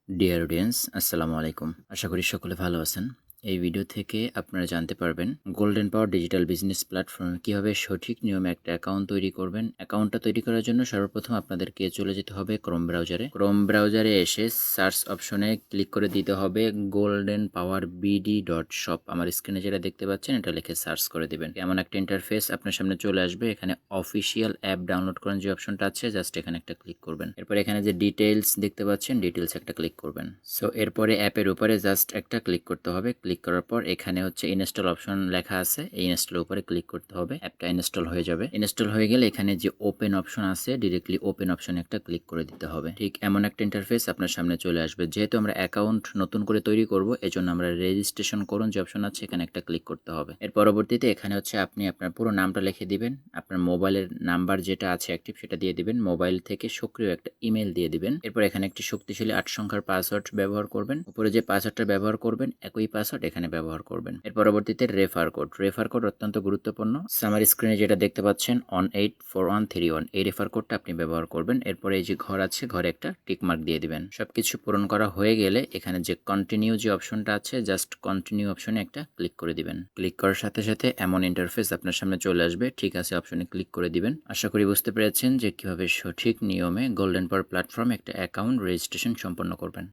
Dear audience আসসালামু আলাইকুম। আশা করি সকলে ভালো আছেন। এই ভিডিও থেকে আপনারা জানতে পারবেন গোল্ডেন পাওয়ার ডিজিটাল বিজনেস প্ল্যাটফর্মে কিভাবে সঠিক নিয়মে একটা অ্যাকাউন্ট তৈরি করবেন। অ্যাকাউন্টটা তৈরি করার জন্য সর্বপ্রথম আপনাদেরকে চলে যেতে হবে ক্রোম ব্রাউজারে। ক্রোম ব্রাউজারে এসে সার্চ অপশনে ক্লিক করে দিতে হবে গোল্ডেন পাওয়ার বিডি ডট শপ। আমার স্ক্রিনে যেটা দেখতে পাচ্ছেন এটা লিখে সার্চ করে দিবেন। এমন একটা ইন্টারফেস আপনার সামনে চলে আসবে। এখানে অফিসিয়াল অ্যাপ ডাউনলোড করার যে অপশনটা আছে জাস্ট এখানে একটা ক্লিক করবেন। এরপর এখানে যে ডিটেইলস দেখতে পাচ্ছেন ডিটেইলস একটা ক্লিক করবেন। সো এরপরে অ্যাপের উপরে জাস্ট একটা ক্লিক করতে হবে। ক্লিক করার পর এখানে হচ্ছে ইনস্টল অপশন লেখা আছে, এই ইনস্টলের উপরে ক্লিক করতে হবে। অ্যাপটা ইনস্টল হয়ে যাবে। ইনস্টল হয়ে গেলে এখানে যে ওপেন অপশন আছে ডিরেক্টলি ওপেন অপশনে একটা ক্লিক করে দিতে হবে। ঠিক এমন একটা ইন্টারফেস আপনার সামনে চলে আসবে। যেহেতু আমরা অ্যাকাউন্ট নতুন করে তৈরি করব এজন্য আমরা রেজিস্ট্রেশন করুন যে অপশন আছে এখানে একটা ক্লিক করতে হবে। এর পরবর্তীতে এখানে হচ্ছে আপনি আপনার পুরো নামটা লিখে দিবেন, আপনার মোবাইলের নাম্বার যেটা আছে অ্যাক্টিভ সেটা দিয়ে দিবেন, মোবাইল থেকে সক্রিয় একটা ইমেল দিয়ে দিবেন। এরপর এখানে একটি শক্তিশালী 8 সংখ্যার পাসওয়ার্ড ব্যবহার করবেন। উপরে যে পাসওয়ার্ডটা ব্যবহার করবেন একই পাসওয়ার্ড এখানে ব্যবহার করবেন। এর পরবর্তীতে রেফার কোড অত্যন্ত গুরুত্বপূর্ণ। সামার স্ক্রিনে যেটা দেখতে পাচ্ছেন 184131 এই রেফার কোডটা আপনি ব্যবহার করবেন। এরপরে এই যে ঘর আছে ঘরে একটা টিক মার্ক দিয়ে দিবেন। সবকিছু পূরণ করা হয়ে গেলে এখানে যে কন্টিনিউ যে অপশনটা আছে জাস্ট কন্টিনিউ অপশনে একটা ক্লিক করে দিবেন। ক্লিক করার সাথে সাথে এমন ইন্টারফেস আপনার সামনে চলে আসবে। ঠিক আছে অপশনে ক্লিক করে দিবেন। আশা করি বুঝতে পেরেছেন যে কিভাবে সঠিক নিয়মে গোল্ডেন পাওয়ার প্ল্যাটফর্মে একটা অ্যাকাউন্ট রেজিস্ট্রেশন সম্পন্ন করবেন।